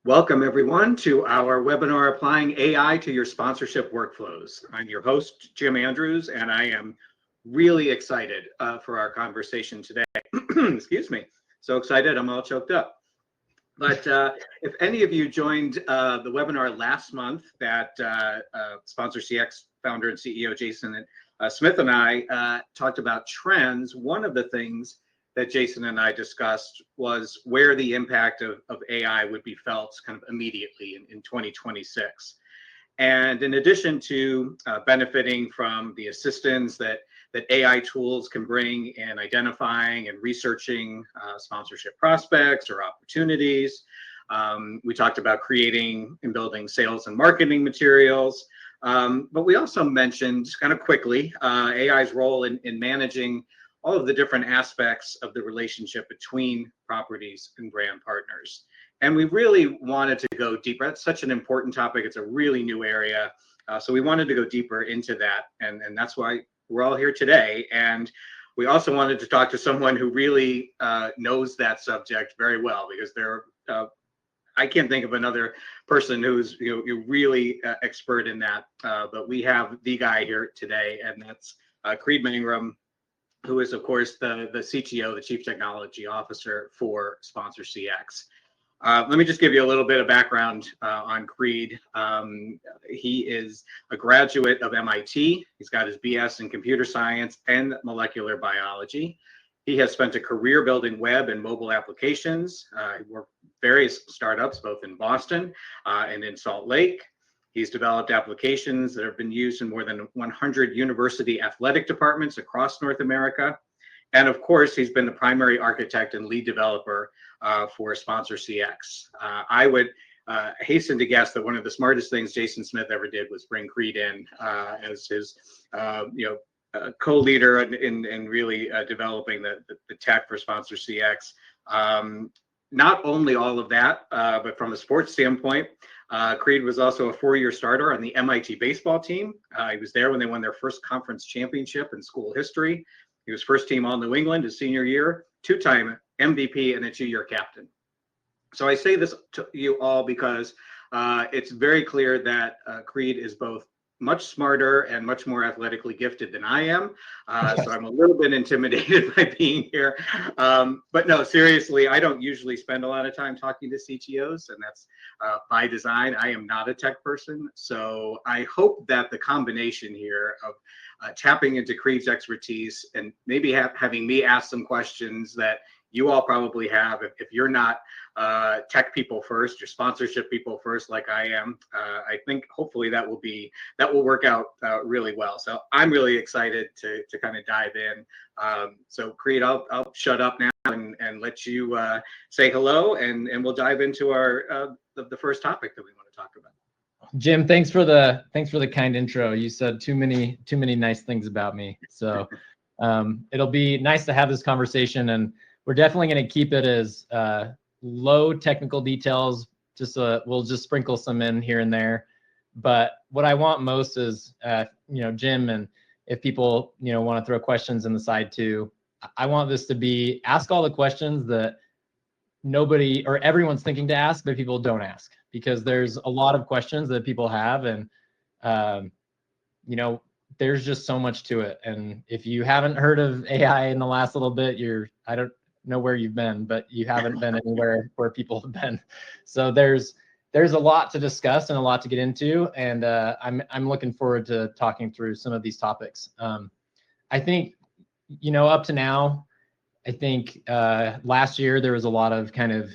Welcome, everyone, to our webinar, Applying AI to Your Sponsorship Workflows. I'm your host, Jim Andrews, and I am really excited for our conversation today. Excuse me. So excited, I'm all choked up. But if any of you joined the webinar last month that Sponsor CX founder and CEO Jason Smith and I talked about trends, one of the things that Jason and I discussed was where the impact of AI would be felt kind of immediately in 2026. And in addition to benefiting from the assistance that AI tools can bring in identifying and researching sponsorship prospects or opportunities, we talked about creating and building sales and marketing materials. But we also mentioned kind of quickly AI's role in managing all of the different aspects of the relationship between properties and brand partners. And we really wanted to go deeper. That's such an important topic. It's a really new area. So we wanted to go deeper into that. And that's why we're all here today. And we also wanted to talk to someone who really knows that subject very well, because I can't think of another person who's really expert in that. But we have the guy here today, and that's Creed Mangrum, who is, of course, the CTO, the Chief Technology Officer for Sponsor CX. Let me just give you a little bit of background on Creed. He is a graduate of MIT. He's got his BS in computer science and molecular biology. He has spent a career building web and mobile applications. He worked with various startups, both in Boston and in Salt Lake. He's developed applications that have been used in more than 100 university athletic departments across North America. And of course, he's been the primary architect and lead developer for Sponsor CX. I would hasten to guess that one of the smartest things Jason Smith ever did was bring Creed in as his co-leader in really developing the tech for Sponsor CX. Not only all of that, but from a sports standpoint, Creed was also a four-year starter on the MIT baseball team. He was there when they won their first conference championship in school history. He was first team All New England his senior year, two-time MVP, and a two-year captain. So I say this to you all because it's very clear that Creed is both much smarter and much more athletically gifted than I am. So I'm a little bit intimidated by being here. But no, seriously, I don't usually spend a lot of time talking to CTOs, and that's by design. I am not a tech person. So I hope that the combination here of tapping into Creed's expertise and maybe having me ask some questions that you all probably have, if you're not tech people first, your sponsorship people first, like I am, I think hopefully that will work out really well. So I'm really excited to kind of dive in. So Creed, I'll shut up now and let you say hello, and we'll dive into our the first topic that we want to talk about. Jim, thanks for the kind intro. You said too many nice things about me. So it'll be nice to have this conversation, and we're definitely going to keep it as low technical details. We'll just sprinkle some in here and there. But what I want most is, Jim, and if people, want to throw questions in the side too, I want this to be ask all the questions that nobody or everyone's thinking to ask, but people don't ask, because there's a lot of questions that people have, and there's just so much to it. And if you haven't heard of AI in the last little bit, I don't know where you've been, but you haven't been anywhere where people have been. So there's a lot to discuss and a lot to get into, and I'm looking forward to talking through some of these topics. I think, up to now, I think last year there was a lot of kind of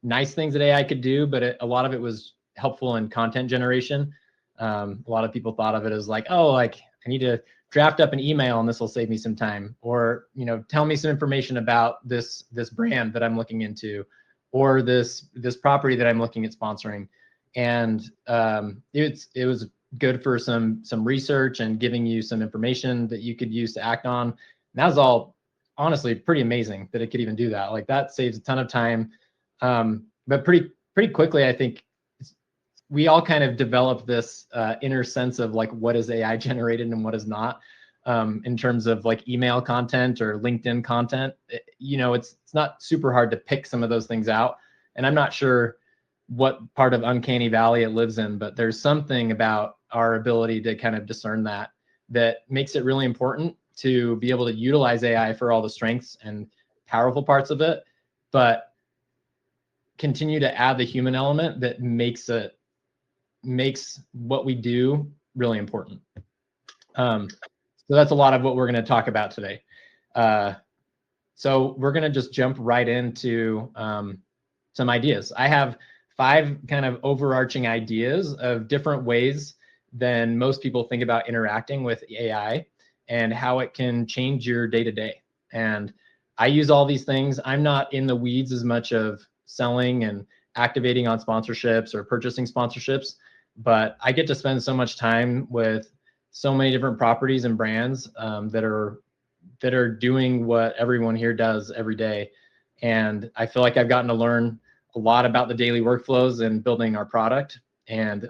nice things that AI could do, but a lot of it was helpful in content generation. A lot of people thought of it as like, I need to draft up an email and this will save me some time, or tell me some information about this brand that I'm looking into, or this property that I'm looking at sponsoring. And it was good for some research and giving you some information that you could use to act on. And that was all honestly pretty amazing that it could even do that. Like, that saves a ton of time. But pretty quickly, I think we all kind of developed this inner sense of like, what is AI generated and what is not, in terms of like email content or LinkedIn content. It's not super hard to pick some of those things out. And I'm not sure what part of uncanny valley it lives in, but there's something about our ability to kind of discern that makes it really important to be able to utilize AI for all the strengths and powerful parts of it, but continue to add the human element that makes what we do really important. So that's a lot of what we're going to talk about today. So we're going to just jump right into some ideas. I have 5 kind of overarching ideas of different ways than most people think about interacting with AI and how it can change your day-to-day. And I use all these things. I'm not in the weeds as much of selling and activating on sponsorships or purchasing sponsorships, but I get to spend so much time with so many different properties and brands that are doing what everyone here does every day. And I feel like I've gotten to learn a lot about the daily workflows and building our product. And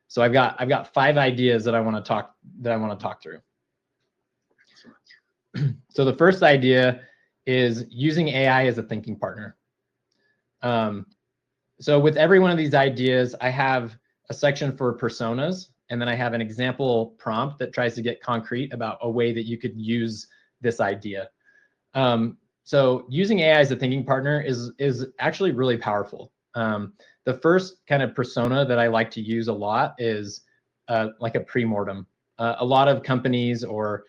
so I've got 5 ideas that I want to talk through. So the first idea is using AI as a thinking partner. So with every one of these ideas, I have a section for personas, and then I have an example prompt that tries to get concrete about a way that you could use this idea. So using AI as a thinking partner is actually really powerful. The first kind of persona that I like to use a lot is like a pre-mortem. A lot of companies or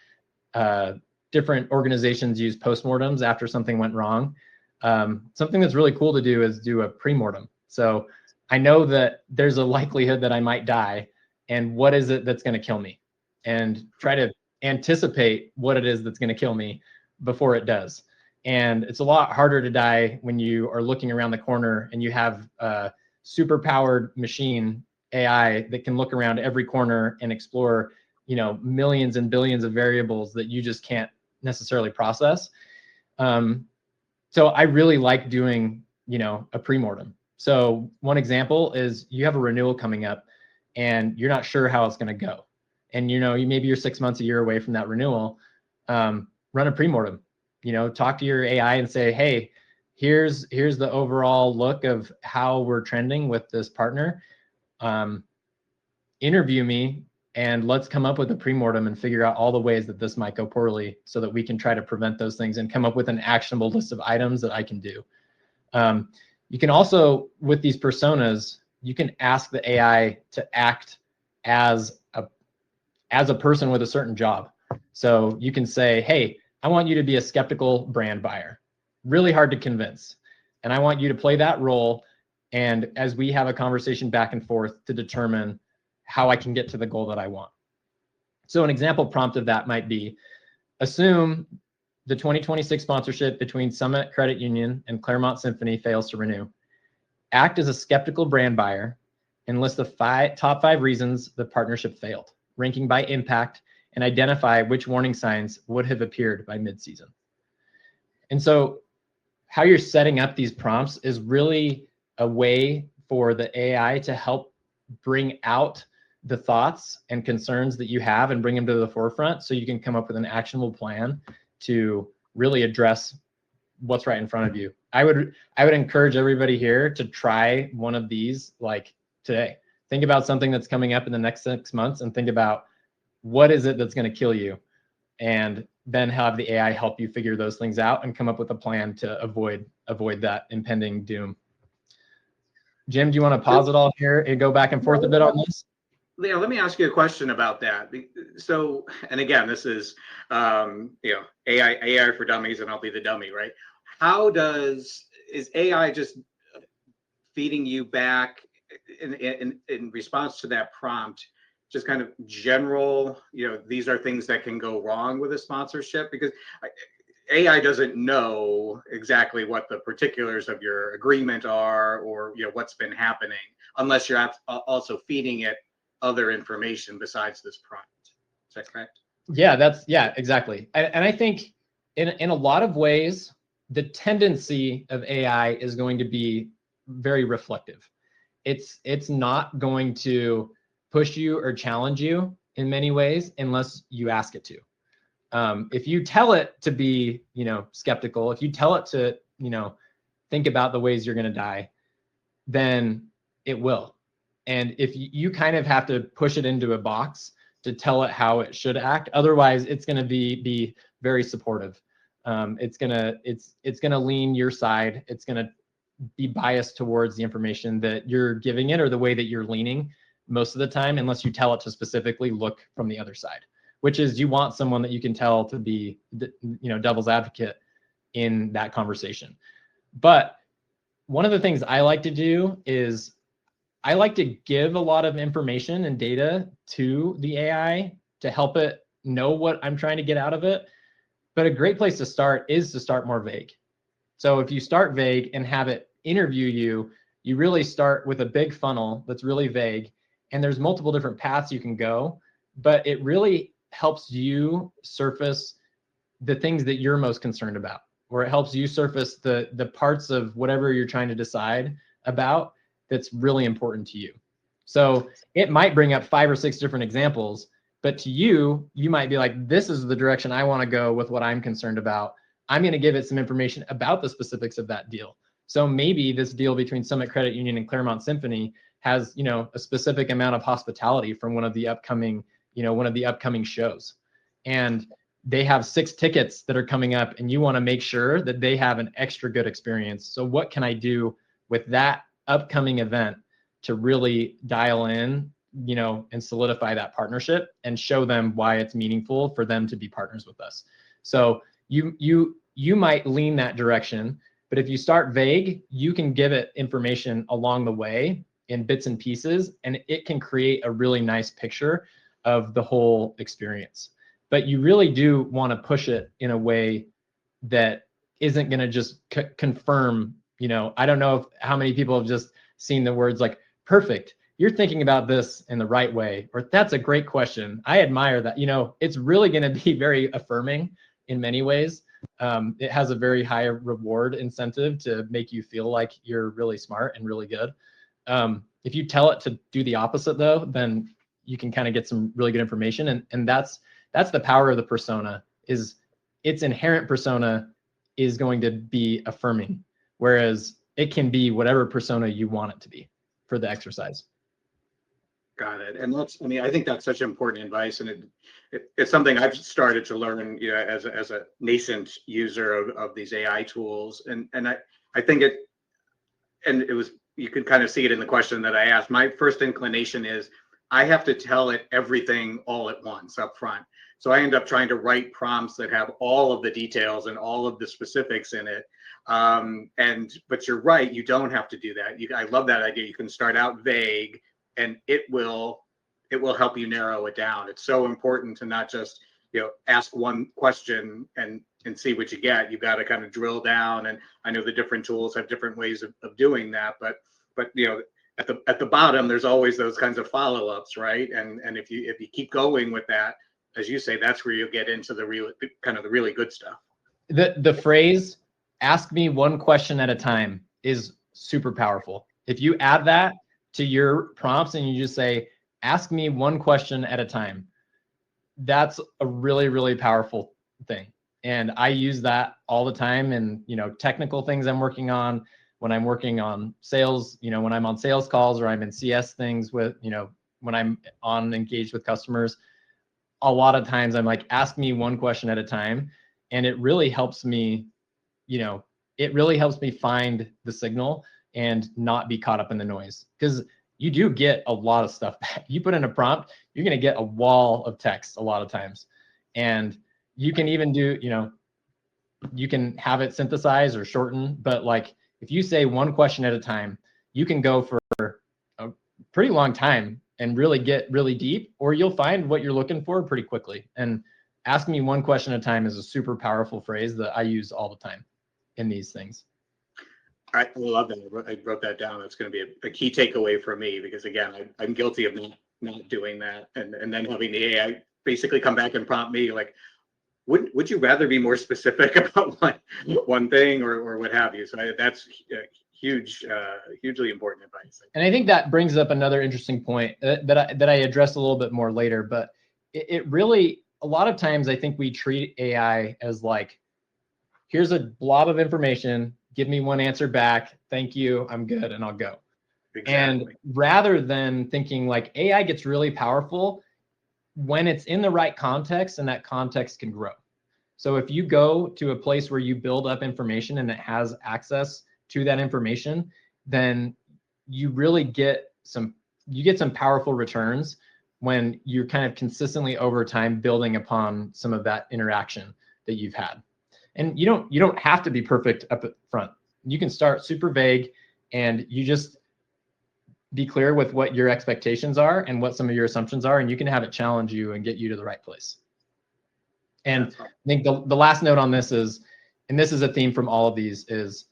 different organizations use postmortems after something went wrong. Something that's really cool to do is do a pre-mortem. So I know that there's a likelihood that I might die, and what is it that's going to kill me? And try to anticipate what it is that's going to kill me before it does. And it's a lot harder to die when you are looking around the corner and you have a super powered machine AI that can look around every corner and explore, millions and billions of variables that you just can't necessarily process. So I really like doing, a pre-mortem. So one example is you have a renewal coming up and you're not sure how it's going to go. And, maybe you're 6 months, a year away from that renewal. Run a pre-mortem, talk to your AI and say, hey, here's the overall look of how we're trending with this partner. Interview me and let's come up with a pre-mortem and figure out all the ways that this might go poorly so that we can try to prevent those things and come up with an actionable list of items that I can do. You can also, with these personas, you can ask the AI to act as a person with a certain job. So you can say, hey, I want you to be a skeptical brand buyer, really hard to convince. And I want you to play that role. And as we have a conversation back and forth to determine how I can get to the goal that I want. So an example prompt of that might be, assume the 2026 sponsorship between Summit Credit Union and Claremont Symphony fails to renew. Act as a skeptical brand buyer and list the top 5 reasons the partnership failed, ranking by impact, and identify which warning signs would have appeared by mid-season. And so how you're setting up these prompts is really a way for the AI to help bring out the thoughts and concerns that you have and bring them to the forefront so you can come up with an actionable plan to really address what's right in front of you. I would encourage everybody here to try one of these like today. Think about something that's coming up in the next 6 months and think about what is it that's going to kill you, and then have the AI help you figure those things out and come up with a plan to avoid that impending doom. Jim, do you want to pause it all here and go back and forth a bit on this? Yeah, let me ask you a question about that. So, and again, this is, AI for dummies, and I'll be the dummy, right? Is AI just feeding you back in response to that prompt, just kind of general, these are things that can go wrong with a sponsorship? Because AI doesn't know exactly what the particulars of your agreement are, or what's been happening, unless you're also feeding it other information besides this prompt. Is that correct? Yeah, exactly. And I think in a lot of ways, the tendency of AI is going to be very reflective. It's not going to push you or challenge you in many ways unless you ask it to. If you tell it to be, skeptical, if you tell it to, think about the ways you're going to die, then it will. And if you kind of have to push it into a box to tell it how it should act, otherwise it's going to be very supportive. It's gonna lean your side. It's gonna be biased towards the information that you're giving it or the way that you're leaning most of the time, unless you tell it to specifically look from the other side, which is you want someone that you can tell to be, devil's advocate in that conversation. But one of the things I like to do is I like to give a lot of information and data to the AI to help it know what I'm trying to get out of it. But a great place to start is to start more vague. So if you start vague and have it interview you, you really start with a big funnel that's really vague, and there's multiple different paths you can go, but it really helps you surface the things that you're most concerned about, or it helps you surface the parts of whatever you're trying to decide about that's really important to you. So it might bring up 5 or 6 different examples, but to you, you might be like, this is the direction I want to go with what I'm concerned about. I'm going to give it some information about the specifics of that deal. So maybe this deal between Summit Credit Union and Claremont Symphony has, a specific amount of hospitality from one of the upcoming shows. And they have 6 tickets that are coming up, and you want to make sure that they have an extra good experience. So what can I do with that upcoming event to really dial in, and solidify that partnership and show them why it's meaningful for them to be partners with us? So you might lean that direction, but if you start vague, you can give it information along the way in bits and pieces, and it can create a really nice picture of the whole experience. But you really do want to push it in a way that isn't going to just confirm, I don't know how many people have just seen the words like, perfect, you're thinking about this in the right way, or that's a great question, I admire that. It's really going to be very affirming in many ways. It has a very high reward incentive to make you feel like you're really smart and really good. If you tell it to do the opposite, though, then you can kind of get some really good information. And that's the power of the persona, is its inherent persona is going to be affirming, whereas it can be whatever persona you want it to be for the exercise. Got it. And I think that's such important advice, and it's something I've started to learn, as a nascent user of these AI tools. And I think it was, you could kind of see it in the question that I asked. My first inclination is I have to tell it everything all at once up front. So I end up trying to write prompts that have all of the details and all of the specifics in it. But you're right, you don't have to do that. I love that idea. You can start out vague, and it will help you narrow it down. It's so important to not just, ask one question and see what you get. You've got to kind of drill down. And I know the different tools have different ways of doing that, but at the bottom, there's always those kinds of follow-ups, right? And if you keep going with that, as you say, that's where you get into the really good stuff. The phrase, ask me one question at a time, is super powerful. If you add that to your prompts and you just say, ask me one question at a time, that's a really, really powerful thing. And I use that all the time in, technical things I'm working on, when I'm working on sales, when I'm on sales calls, or I'm in CS things with, when I'm engaged with customers. A lot of times I'm like, ask me one question at a time. And it really helps me, find the signal and not be caught up in the noise. Because you do get a lot of stuff back. You put in a prompt, you're going to get a wall of text a lot of times. And you can even do, you can have it synthesize or shorten, but like if you say one question at a time, you can go for a pretty long time and really get really deep, or you'll find what you're looking for pretty quickly. And ask me one question at a time is a super powerful phrase that I use all the time in these things. I love that. I wrote that down. That's going to be a key takeaway for me, because again, I'm guilty of not doing that, and then having the AI basically come back and prompt me like, would you rather be more specific about one thing or what have you? So that's hugely important advice. And I think that brings up another interesting point that I address a little bit more later. But it really, a lot of times I think we treat AI as like, here's a blob of information, give me one answer back, thank you, I'm good, and I'll go. And rather than thinking like AI gets really powerful when it's in the right context and that context can grow. So if you go to a place where you build up information and it has access to that information, then you really get some powerful returns when you're kind of consistently over time building upon some of that interaction that you've had. And you don't have to be perfect up front. You can start super vague and you just be clear with what your expectations are and what some of your assumptions are, and you can have it challenge you and get you to the right place. And I think the last note on this is, and this is a theme from all of these, is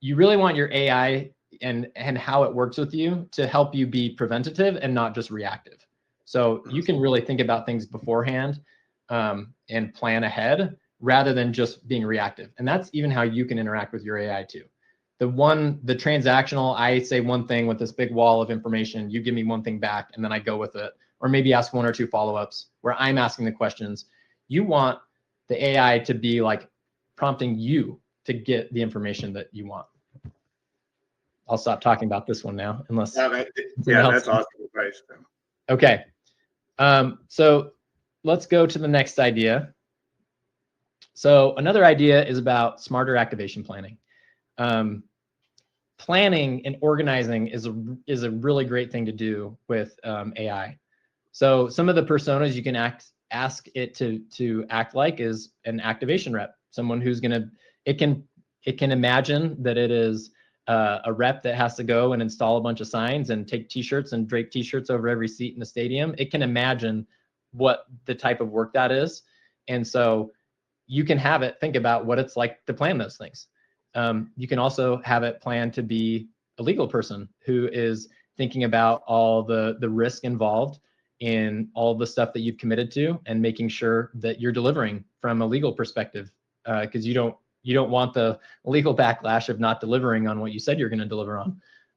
you really want your AI and how it works with you to help you be preventative and not just reactive. So you can really think about things beforehand and plan ahead rather than just being reactive. And that's even how you can interact with your AI too. The transactional, I say one thing with this big wall of information, you give me one thing back and then I go with it, or maybe ask one or two follow-ups where I'm asking the questions. You want the AI to be like prompting you to get the information that you want. I'll stop talking about this one now, unless. Yeah, that's awesome advice. Okay. So let's go to the next idea. So another idea is about smarter activation planning. Planning and organizing is a really great thing to do with AI. So some of the personas you can ask it to act like is an activation rep, someone who's it can imagine that it is a rep that has to go and install a bunch of signs and take t-shirts and drape t-shirts over every seat in the stadium. It can imagine what the type of work that is. And so you can have it think about what it's like to plan those things. You can also have it plan to be a legal person who is thinking about all the risk involved in all the stuff that you've committed to and making sure that you're delivering from a legal perspective, because you don't want the legal backlash of not delivering on what you said you're going to deliver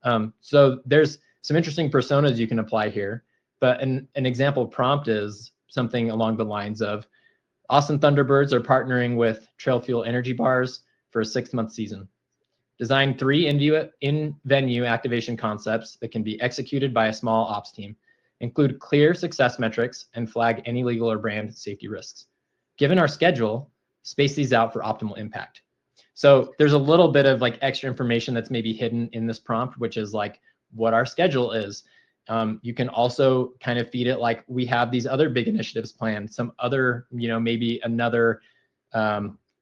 on. So there's some interesting personas you can apply here, but an example prompt is something along the lines of, Austin Thunderbirds are partnering with Trail Fuel Energy Bars for a 6-month season. Design 3 in-venue activation concepts that can be executed by a small ops team. Include clear success metrics and flag any legal or brand safety risks. Given our schedule, space these out for optimal impact. So there's a little bit of like extra information that's maybe hidden in this prompt, which is like what our schedule is. You can also kind of feed it like, we have these other big initiatives planned, some other, maybe another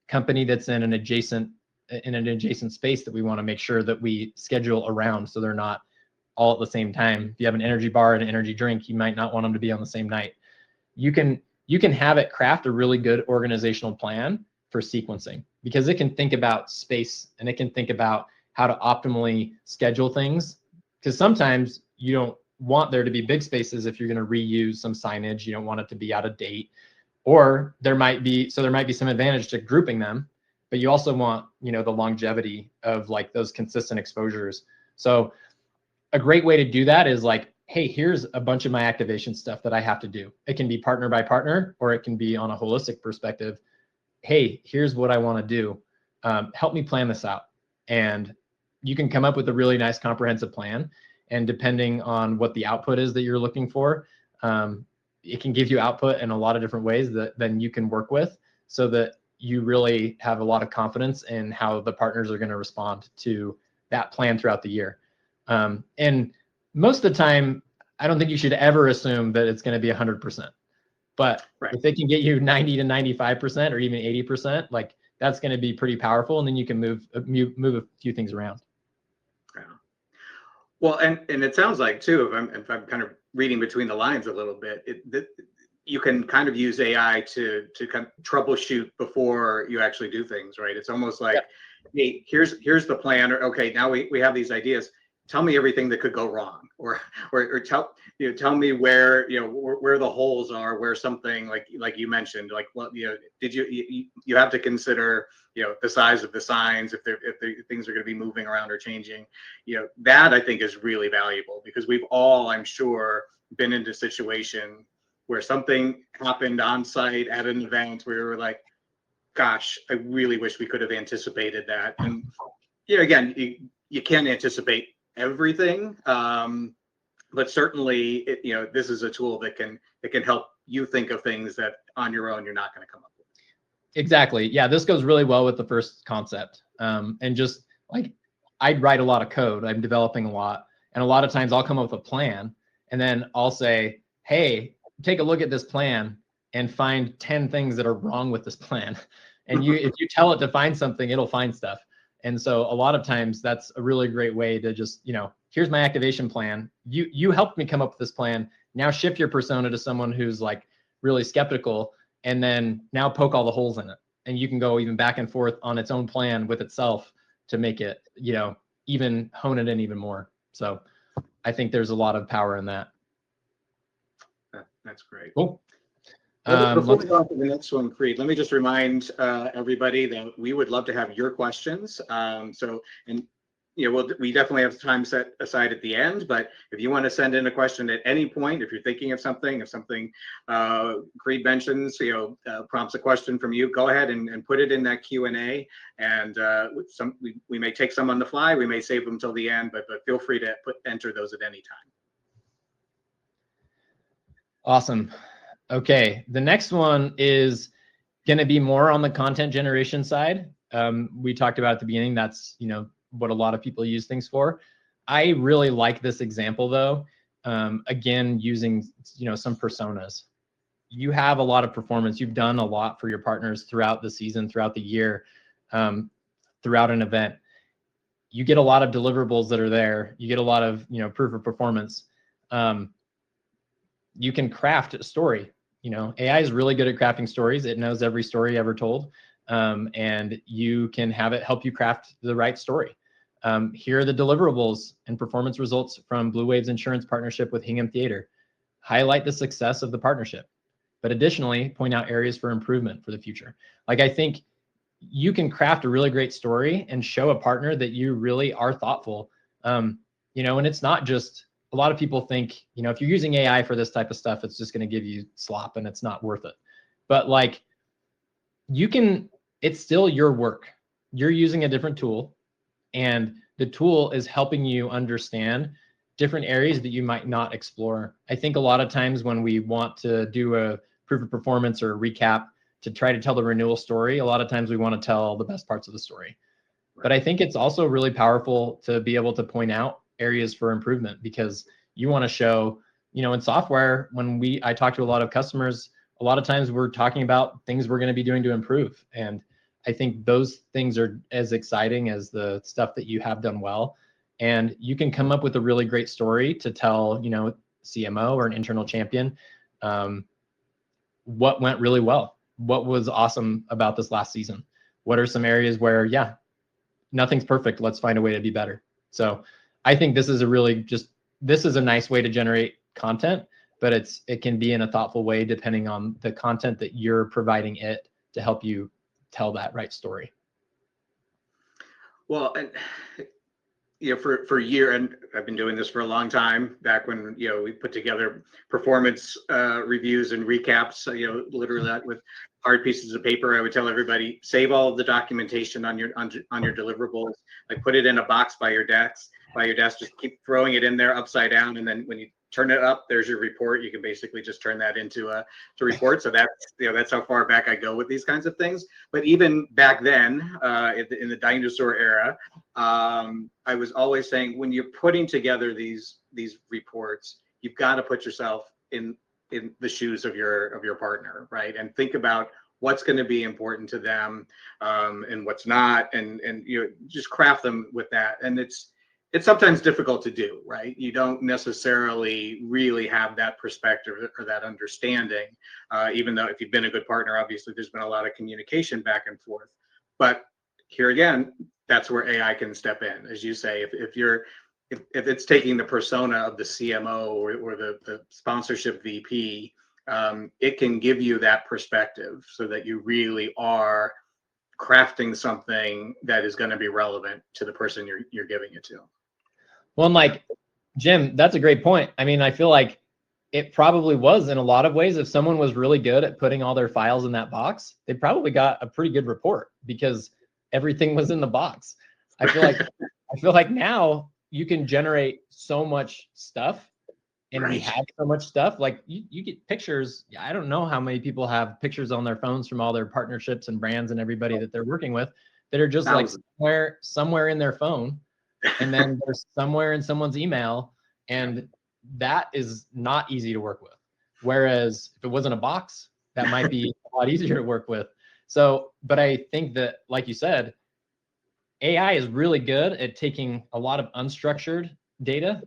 company that's in an adjacent space that we want to make sure that we schedule around so they're not all at the same time. If you have an energy bar and an energy drink, you might not want them to be on the same night. You can have it craft a really good organizational plan for sequencing, because it can think about space and it can think about how to optimally schedule things. Because sometimes you don't want there to be big spaces if you're going to reuse some signage. You don't want it to be out of date, or there might be some advantage to grouping them, but you also want, the longevity of like those consistent exposures. So a great way to do that is like, hey, here's a bunch of my activation stuff that I have to do. It can be partner by partner, or it can be on a holistic perspective. Hey, here's what I want to do. Help me plan this out. And you can come up with a really nice comprehensive plan. And depending on what the output is that you're looking for, it can give you output in a lot of different ways that then you can work with, so that you really have a lot of confidence in how the partners are going to respond to that plan throughout the year. And most of the time, I don't think you should ever assume that it's going to be 100%. But if it can get you 90 to 95% or even 80%, like that's going to be pretty powerful. And then you can move a few things around. Yeah. Well, and it sounds like too, if I'm kind of reading between the lines a little bit, you can kind of use AI to kind of troubleshoot before you actually do things, right? It's almost like, hey, here's the plan, or okay, now we have these ideas. Tell me everything that could go wrong, or tell me where where the holes are, where something like you mentioned, like what did you have to consider the size of the signs, if things are going to be moving around or changing. That I think is really valuable, because we've all, I'm sure, been in a situation where something happened on site at an event where we were like, gosh, I really wish we could have anticipated that. And again, you can't anticipate everything. But certainly, this is a tool that can help you think of things that on your own you're not going to come up with. Exactly. Yeah, this goes really well with the first concept. And just like I'd write a lot of code, I'm developing a lot, and a lot of times I'll come up with a plan, and then I'll say, hey, take a look at this plan and find 10 things that are wrong with this plan. And if you tell it to find something, it'll find stuff. And so a lot of times that's a really great way to just, here's my activation plan. You helped me come up with this plan. Now shift your persona to someone who's like really skeptical, and then now poke all the holes in it. And you can go even back and forth on its own plan with itself to make it, even hone it in even more. So I think there's a lot of power in that. That's great. Cool. Before we go on to the next one, Creed, let me just remind everybody that we would love to have your questions. We definitely have time set aside at the end, but if you want to send in a question at any point, if you're thinking of something, Creed mentions, prompts a question from you, go ahead and put it in that Q&A. And we may take some on the fly, we may save them till the end, but feel free to enter those at any time. Awesome. Okay, the next one is going to be more on the content generation side. We talked about at the beginning, that's, what a lot of people use things for. I really like this example though. Again, using, some personas. You have a lot of performance. You've done a lot for your partners throughout the season, throughout the year, throughout an event. You get a lot of deliverables that are there. You get a lot of, proof of performance. You can craft a story. AI is really good at crafting stories. It knows every story ever told. And you can have it help you craft the right story. Here are the deliverables and performance results from Blue Wave's insurance partnership with Hingham Theater. Highlight the success of the partnership, but additionally point out areas for improvement for the future. Like, I think you can craft a really great story and show a partner that you really are thoughtful. And it's not just, a lot of people think, if you're using AI for this type of stuff, it's just going to give you slop and it's not worth it. But like, it's still your work. You're using a different tool, and the tool is helping you understand different areas that you might not explore. I think a lot of times when we want to do a proof of performance or a recap to try to tell the renewal story, a lot of times we want to tell the best parts of the story. Right. But I think it's also really powerful to be able to point out areas for improvement, because you want to show, in software, when I talk to a lot of customers, a lot of times we're talking about things we're going to be doing to improve. And I think those things are as exciting as the stuff that you have done well. And you can come up with a really great story to tell, CMO or an internal champion, what went really well, what was awesome about this last season. What are some areas where, nothing's perfect, let's find a way to be better. So I think this is a nice way to generate content, but it can be in a thoughtful way depending on the content that you're providing it to help you tell that right story. Well, and for a year, and I've been doing this for a long time, back when we put together performance reviews and recaps, literally with hard pieces of paper. I would tell everybody, save all of the documentation on your deliverables, like put it in a box by your desk, just keep throwing it in there upside down, and then when you turn it up, there's your report. You can basically just turn that into a report. So that's how far back I go with these kinds of things. But even back then, in the dinosaur era, I was always saying, when you're putting together these reports, you've got to put yourself in the shoes of your partner, right? And think about what's going to be important to them, and what's not, and just craft them with that. And it's sometimes difficult to do, right? You don't necessarily really have that perspective or that understanding, even though if you've been a good partner, obviously there's been a lot of communication back and forth. But here again, that's where AI can step in. As you say, if it's taking the persona of the CMO or the sponsorship VP, it can give you that perspective so that you really are crafting something that is going to be relevant to the person you're giving it to. Well, and like, Jim, that's a great point. I mean, I feel like it probably was in a lot of ways. If someone was really good at putting all their files in that box, they probably got a pretty good report because everything was in the box. I feel like now you can generate so much stuff, and we Right. have so much stuff. Like you get pictures. I don't know how many people have pictures on their phones from all their partnerships and brands and everybody that they're working with that are just Thousands. like somewhere in their phone, and then there's somewhere in someone's email, and that is not easy to work with. Whereas if it wasn't a box, that might be a lot easier to work with. So, but I think that, like you said, AI is really good at taking a lot of unstructured data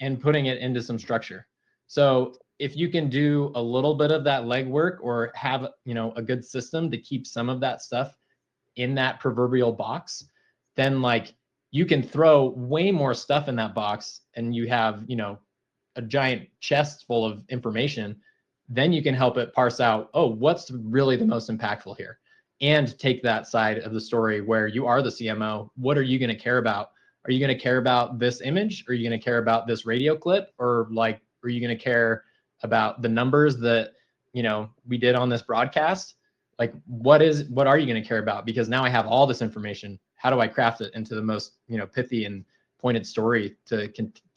and putting it into some structure. So if you can do a little bit of that legwork, or have, a good system to keep some of that stuff in that proverbial box, then like you can throw way more stuff in that box, and you have, a giant chest full of information. Then you can help it parse out, oh, what's really the most impactful here, and take that side of the story where you are the CMO. What are you going to care about? Are you going to care about this image? Are you going to care about this radio clip? Or like, are you going to care about the numbers that, we did on this broadcast? Like, what are you going to care about? Because now I have all this information. How do I craft it into the most, pithy and pointed story to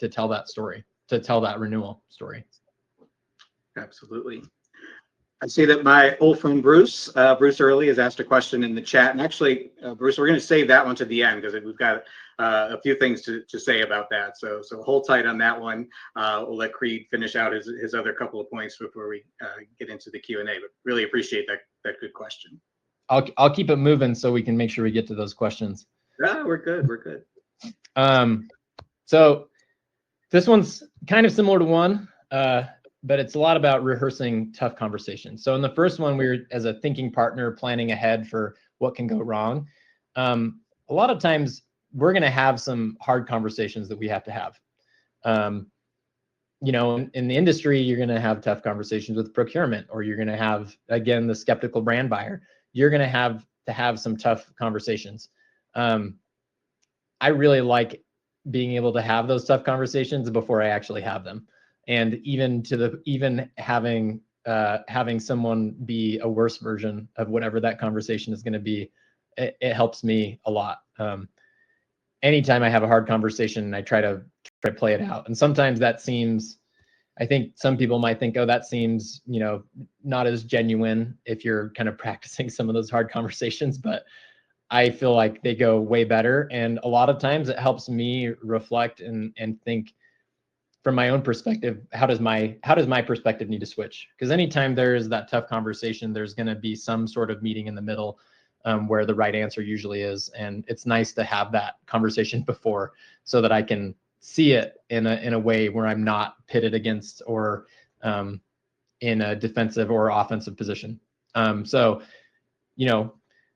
tell that story, to tell that renewal story? Absolutely. I see that my old friend Bruce Early has asked a question in the chat. And actually, Bruce, we're going to save that one to the end because we've got a few things to say about that. So hold tight on that one. We'll let Creed finish out his other couple of points before we get into the Q&A. But really appreciate that good question. I'll keep it moving so we can make sure we get to those questions. We're good. We're good. So this one's kind of similar to one, but it's a lot about rehearsing tough conversations. So in the first one, we were, as a thinking partner, planning ahead for what can go wrong. A lot of times we're going to have some hard conversations that we have to have. In the industry, you're going to have tough conversations with procurement, or you're going to have, again, the skeptical brand buyer. You're going to have some tough conversations. I really like being able to have those tough conversations before I actually have them. And even having someone be a worse version of whatever that conversation is going to be, it helps me a lot. Anytime I have a hard conversation, I try to play it out. And sometimes that seems, I think some people might think, oh, that seems, not as genuine if you're kind of practicing some of those hard conversations, but I feel like they go way better. And a lot of times it helps me reflect and think from my own perspective, how does my perspective need to switch? Because anytime there's that tough conversation, there's going to be some sort of meeting in the middle, where the right answer usually is. And it's nice to have that conversation before, so that I can see it in a way where I'm not pitted against, or in a defensive or offensive position.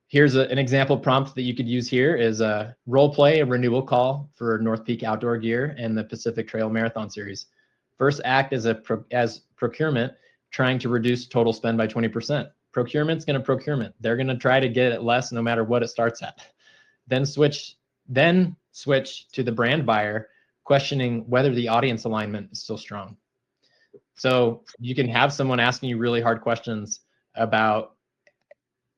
Here's an example prompt that you could use here is role play a renewal call for North Peak Outdoor Gear and the Pacific Trail Marathon Series. First, act as procurement, trying to reduce total spend by 20%. Procurement's going to procurement. They're going to try to get it less no matter what it starts at. Then switch to the brand buyer, questioning whether the audience alignment is still strong. So you can have someone asking you really hard questions about,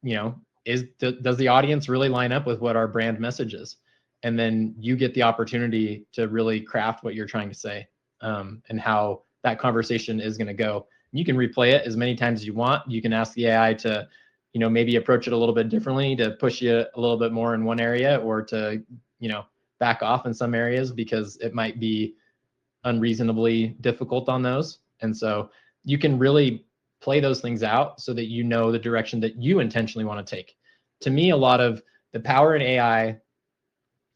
does the audience really line up with what our brand message is? And then you get the opportunity to really craft what you're trying to say, and how that conversation is going to go. You can replay it as many times as you want. You can ask the AI to, maybe approach it a little bit differently, to push you a little bit more in one area, or to, back off in some areas because it might be unreasonably difficult on those. And so you can really play those things out so that you know the direction that you intentionally want to take. To me, a lot of the power in AI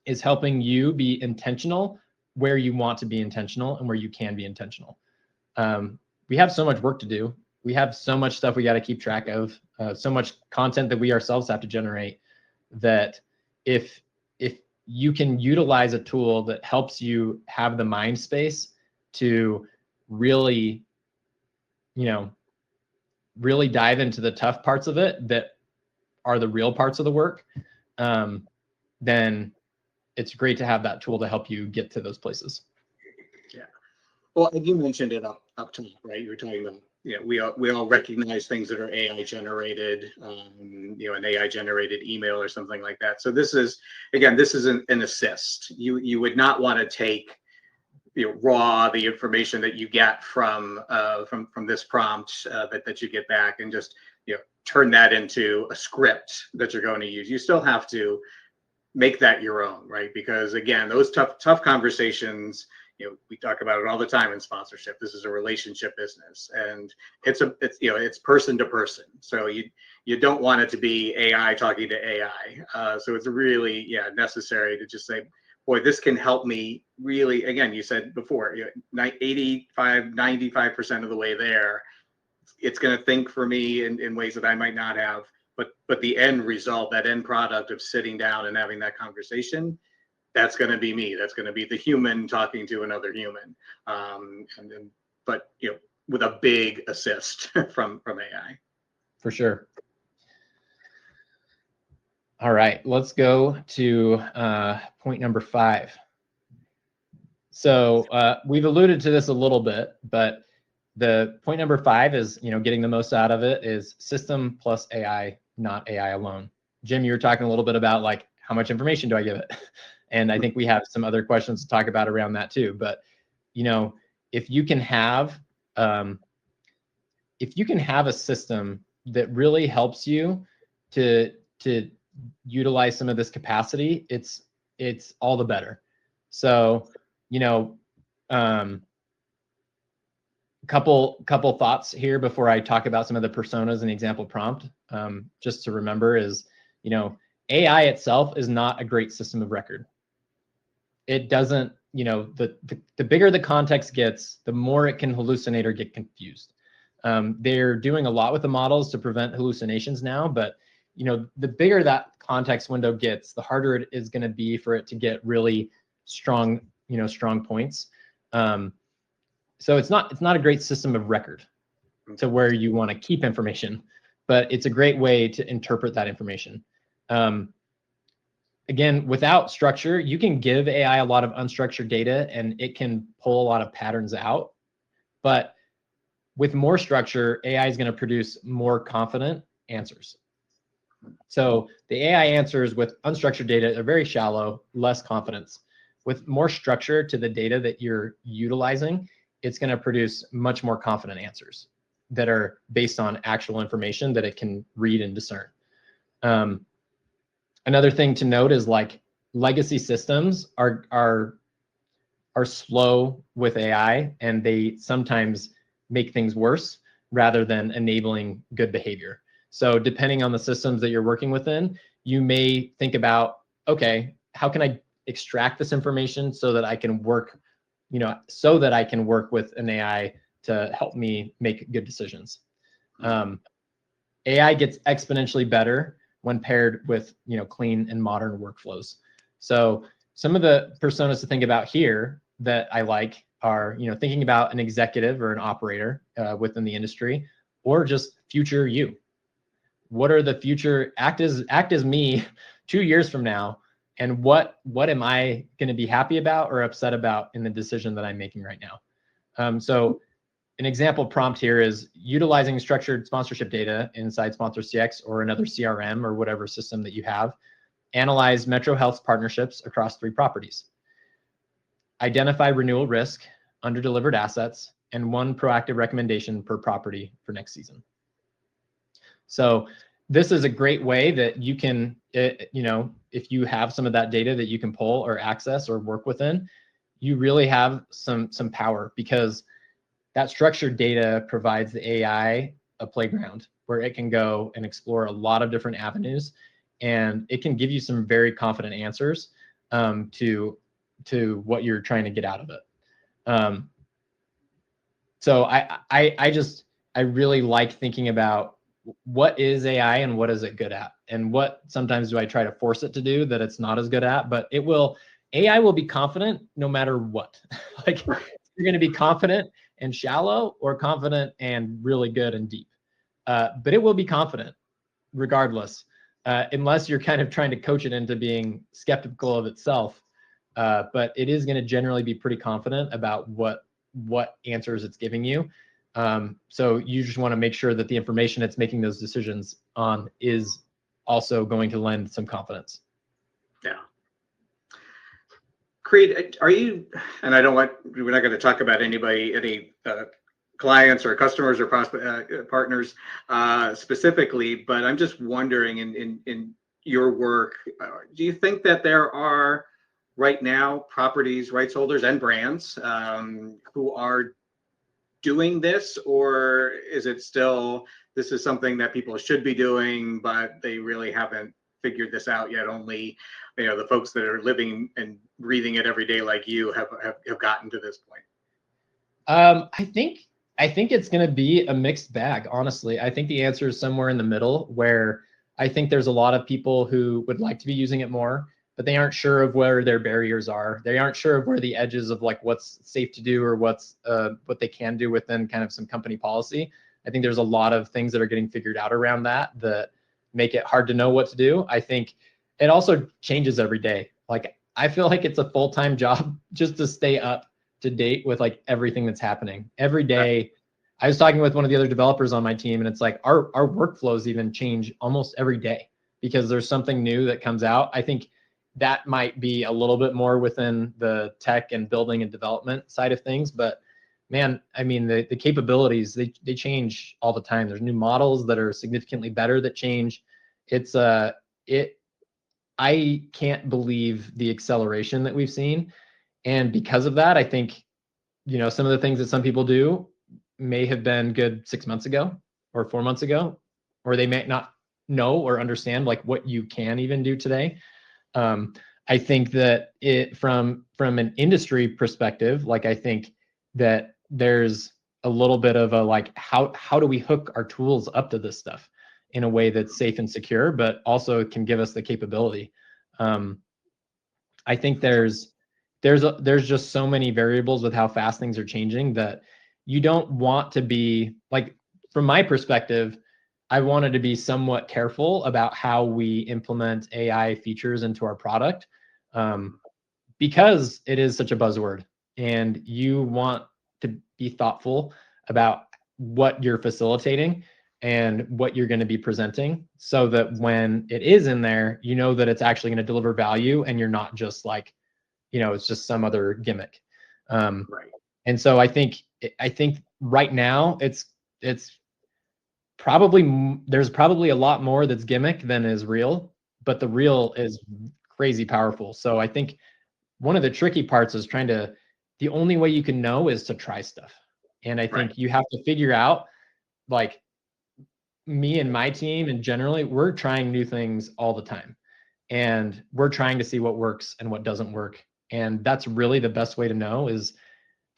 is helping you be intentional where you want to be intentional and where you can be intentional. We have so much work to do. We have so much stuff we got to keep track of, so much content that we ourselves have to generate, that if you can utilize a tool that helps you have the mind space to really, really dive into the tough parts of it that are the real parts of the work, then it's great to have that tool to help you get to those places. Yeah. Well, you mentioned it up top, right? You were talking about we all recognize things that are AI generated, an AI generated email or something like that. So this is, again, this is an assist. You would not want to take raw the information that you get from this prompt that you get back and just turn that into a script that you're going to use. You still have to make that your own, right? Because again, those tough conversations, we talk about it all the time in sponsorship. This is a relationship business, and it's person to person. So you don't want it to be AI talking to AI. So it's really necessary to just say, boy, this can help me really. Again, you said before, 95% of the way there, it's going to think for me in ways that I might not have. But the end result, that end product of sitting down and having that conversation, that's going to be me. That's going to be the human talking to another human. But with a big assist from AI. For sure. All right, let's go to point number 5. So we've alluded to this a little bit, but the point number 5 is, getting the most out of it is system plus AI, not AI alone. Jim, you were talking a little bit about like, how much information do I give it? And I think we have some other questions to talk about around that too. But, if you can have a system that really helps you to utilize some of this capacity, it's all the better. So, couple thoughts here before I talk about some of the personas and the example prompt. Just to remember is, AI itself is not a great system of record. It doesn't, the bigger the context gets, the more it can hallucinate or get confused. They're doing a lot with the models to prevent hallucinations now, but the bigger that context window gets, the harder it is going to be for it to get really strong, strong points. So it's not a great system of record to where you want to keep information, but it's a great way to interpret that information. Again, without structure, you can give AI a lot of unstructured data and it can pull a lot of patterns out. But with more structure, AI is going to produce more confident answers. So the AI answers with unstructured data are very shallow, less confidence. With more structure to the data that you're utilizing, it's going to produce much more confident answers that are based on actual information that it can read and discern. Another thing to note is like legacy systems are slow with AI, and they sometimes make things worse rather than enabling good behavior. So depending on the systems that you're working within, you may think about, okay, how can I extract this information so that I can work, with an AI to help me make good decisions. AI gets exponentially better when paired with, clean and modern workflows. So some of the personas to think about here that I like are, thinking about an executive or an operator within the industry, or just future you. What are the future, act as me 2 years from now, and what am I going to be happy about or upset about in the decision that I'm making right now? So an example prompt here is utilizing structured sponsorship data inside Sponsor CX or another CRM or whatever system that you have. Analyze Metro Health's partnerships across 3 properties. Identify renewal risk, under-delivered assets, and 1 proactive recommendation per property for next season. So this is a great way that you can, if you have some of that data that you can pull or access or work within, you really have some power, because that structured data provides the AI a playground where it can go and explore a lot of different avenues, and it can give you some very confident answers to what you're trying to get out of it. So I really like thinking about what is AI and what is it good at, and what sometimes do I try to force it to do that it's not as good at. But AI will be confident no matter what. Like, you're going to be confident and shallow, or confident and really good and deep. But it will be confident regardless, unless you're kind of trying to coach it into being skeptical of itself. But it is going to generally be pretty confident about what answers it's giving you. So you just want to make sure that the information it's making those decisions on is also going to lend some confidence. Yeah. Creed, are you, and we're not going to talk about any clients or customers or partners specifically, but I'm just wondering in your work, do you think that there are right now properties, rights holders, and brands who are doing this, or is it still this is something that people should be doing, but they really haven't figured this out yet? Only the folks that are living and breathing it every day like you have gotten to this point. I think it's going to be a mixed bag, honestly. I think the answer is somewhere in the middle, where I think there's a lot of people who would like to be using it more, but they aren't sure of where their barriers are. They aren't sure of where the edges of like what's safe to do or what they can do within kind of some company policy. I think there's a lot of things that are getting figured out around that make it hard to know what to do. I think it also changes every day. Like, I feel like it's a full-time job just to stay up to date with like everything that's happening every day. I was talking with one of the other developers on my team, and it's like our workflows even change almost every day because there's something new that comes out. I think that might be a little bit more within the tech and building and development side of things, but man, I mean, the capabilities, they change all the time. There's new models that are significantly better that change. I can't believe the acceleration that we've seen. And because of that, I think, some of the things that some people do may have been good 6 months ago or 4 months ago, or they may not know or understand like what you can even do today. I think that from an industry perspective, like I think that there's a little bit of a like, how do we hook our tools up to this stuff in a way that's safe and secure, but also can give us the capability. I think there's just so many variables with how fast things are changing that you don't want to be like, from my perspective, I wanted to be somewhat careful about how we implement AI features into our product, because it is such a buzzword, and you want to be thoughtful about what you're facilitating and what you're going to be presenting, so that when it is in there, that it's actually going to deliver value, and you're not just like, it's just some other gimmick. Right. And so I think right now it's there's probably a lot more that's gimmick than is real, but the real is crazy powerful. So I think one of the tricky parts is the only way you can know is to try stuff. And I think you have to figure out, like, me and my team, and generally we're trying new things all the time, and we're trying to see what works and what doesn't work. And that's really the best way to know. Is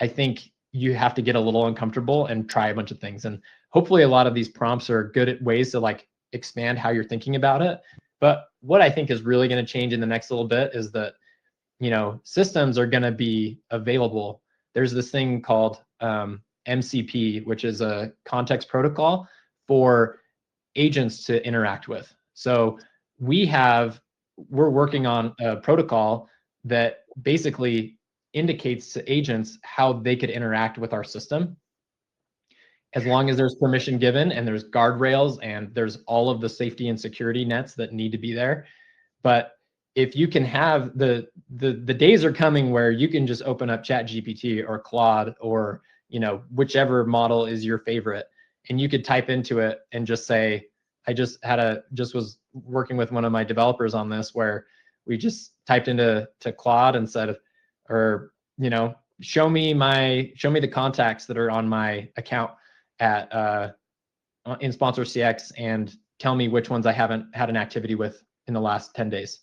I think you have to get a little uncomfortable and try a bunch of things. And hopefully a lot of these prompts are good at ways to like expand how you're thinking about it. But what I think is really going to change in the next little bit is that, systems are going to be available. There's this thing called MCP, which is a context protocol for agents to interact with. So we're working on a protocol that basically indicates to agents how they could interact with our system, as long as there's permission given and there's guardrails and there's all of the safety and security nets that need to be there. But if you can have the days are coming where you can just open up ChatGPT or Claude or whichever model is your favorite, and you could type into it and just say, I just was working with one of my developers on this, where we just typed into Claude and said, or show me the contacts that are on my account at in Sponsor CX, and tell me which ones I haven't had an activity with in the last 10 days.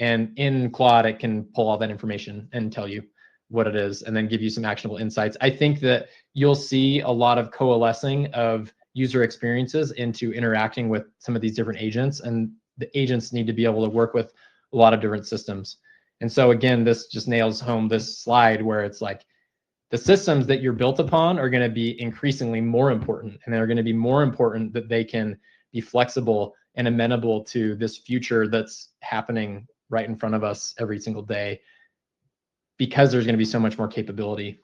And in Claude, it can pull all that information and tell you what it is, and then give you some actionable insights. I think that you'll see a lot of coalescing of user experiences into interacting with some of these different agents, and the agents need to be able to work with a lot of different systems. And so again, this just nails home this slide where it's like, the systems that you're built upon are going to be increasingly more important, and they're going to be more important that they can be flexible and amenable to this future that's happening right in front of us every single day, because there's going to be so much more capability.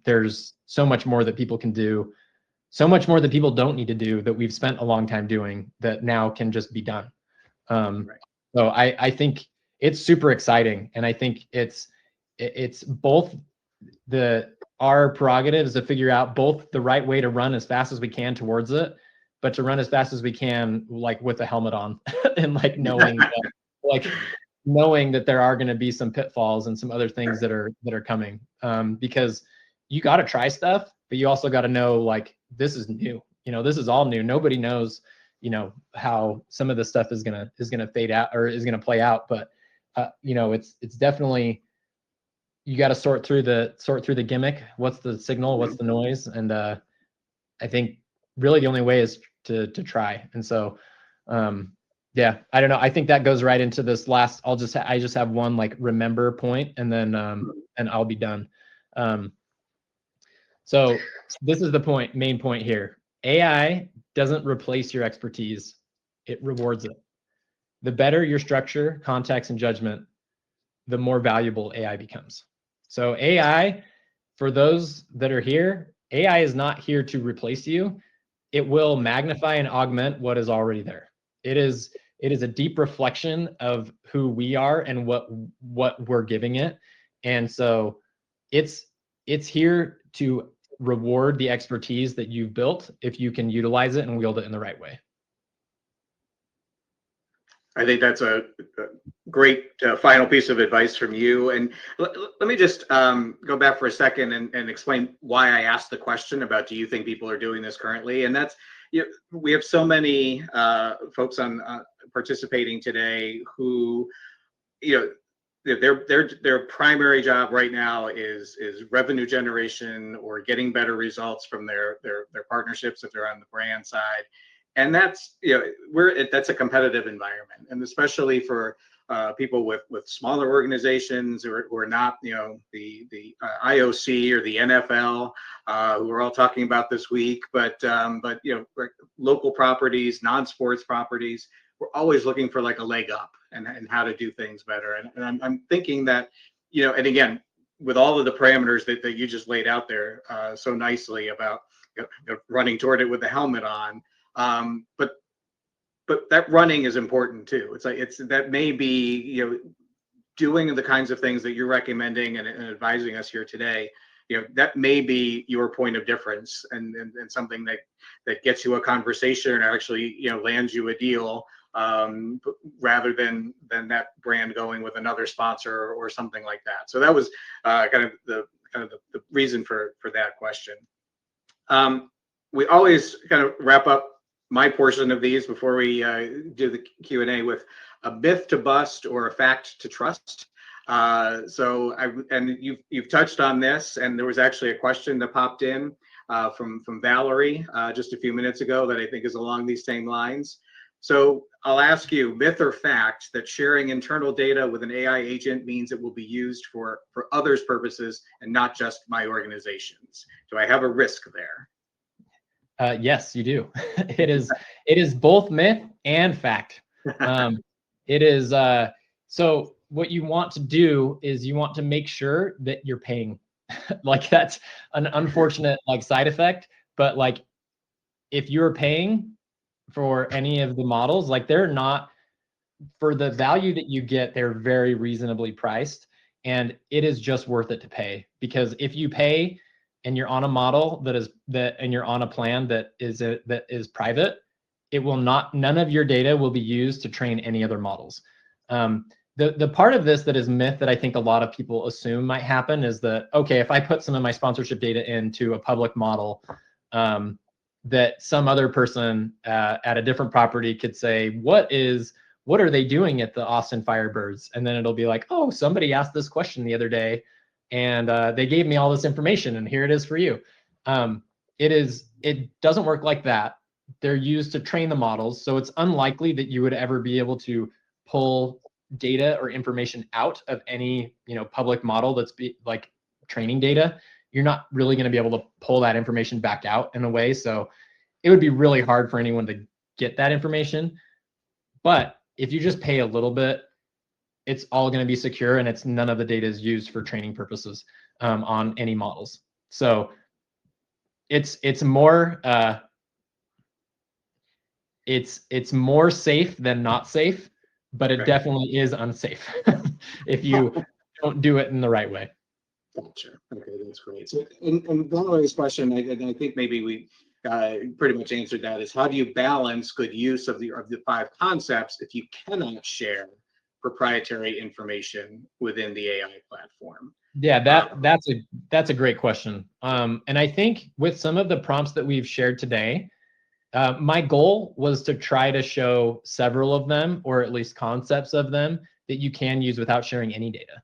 There's so much more that people can do. so much more that people don't need to do that we've spent a long time doing that now can just be done. Right. So I think it's super exciting, and I think it's both our prerogative is to figure out both the right way to run as fast as we can towards it, but to run as fast as we can, like with a helmet on, and like knowing that there are going to be some pitfalls and some other things that are coming. Because you got to try stuff, but you also got to know, like, this is new. This is all new. Nobody knows, how some of this stuff is gonna fade out or is gonna play out. But it's definitely, you got to sort through the gimmick. What's the signal? What's the noise? And I think really the only way is to try. And so, yeah, I don't know. I think that goes right into this last. I just have one like remember point, and then and I'll be done. So this is the main point here. AI doesn't replace your expertise; it rewards it. The better your structure, context, and judgment, the more valuable AI becomes. So AI, for those that are here, AI is not here to replace you. It will magnify and augment what is already there. It is a deep reflection of who we are and what we're giving it. And so it's here to reward the expertise that you've built if you can utilize it and wield it in the right way. I think that's a great final piece of advice from you. And let me just go back for a second and explain why I asked the question about, do you think people are doing this currently? And that's, we have so many folks on participating today who, their primary job right now is revenue generation or getting better results from their partnerships if they're on the brand side. And that's, that's a competitive environment, and especially for people with smaller organizations who are not, the IOC or the NFL, who we're all talking about this week, but local properties, non-sports properties, we're always looking for like a leg up and how to do things better. And I'm thinking that, and again, with all of the parameters that you just laid out there so nicely about running toward it with the helmet on. But that running is important too. It's like, that may be, doing the kinds of things that you're recommending and advising us here today, that may be your point of difference and something that gets you a conversation or actually, lands you a deal, rather than that brand going with another sponsor or something like that. So that was kind of the reason for that question. We always kind of wrap up my portion of these before we do the Q&A with a myth to bust or a fact to trust. And you've touched on this, and there was actually a question that popped in from Valerie just a few minutes ago that I think is along these same lines. So I'll ask you, myth or fact that sharing internal data with an AI agent means it will be used for others' purposes and not just my organization's? Do I have a risk there? Yes, you do. It is both myth and fact. It is so what you want to do is you want to make sure that you're paying. Like, that's an unfortunate like side effect, but like if you're paying for any of the models, like they're not, for the value that you get, they're very reasonably priced, and it is just worth it to pay. Because if you pay and you're on a model and you're on a plan that is private, it will not, none of your data will be used to train any other models. The part of this that is myth that I think a lot of people assume might happen is that, okay, if I put some of my sponsorship data into a public model, that some other person at a different property could say, what are they doing at the Austin Firebirds? And then it'll be like, oh, somebody asked this question the other day, and they gave me all this information, and here it is for you. It doesn't work like that. They're used to train the models, so it's unlikely that you would ever be able to pull data or information out of any public model that's like training data. You're not really going to be able to pull that information back out in a way. So it would be really hard for anyone to get that information. But if you just pay a little bit, it's all going to be secure, and it's none of the data is used for training purposes on any models. So it's more it's more safe than not safe, but it definitely is unsafe if you don't do it in the right way. Gotcha. Okay, that's great. So, and one last question, and I think maybe we pretty much answered that, is how do you balance good use of the 5 concepts if you cannot share proprietary information within the AI platform? Yeah, that's a great question. And I think with some of the prompts that we've shared today, my goal was to try to show several of them, or at least concepts of them, that you can use without sharing any data.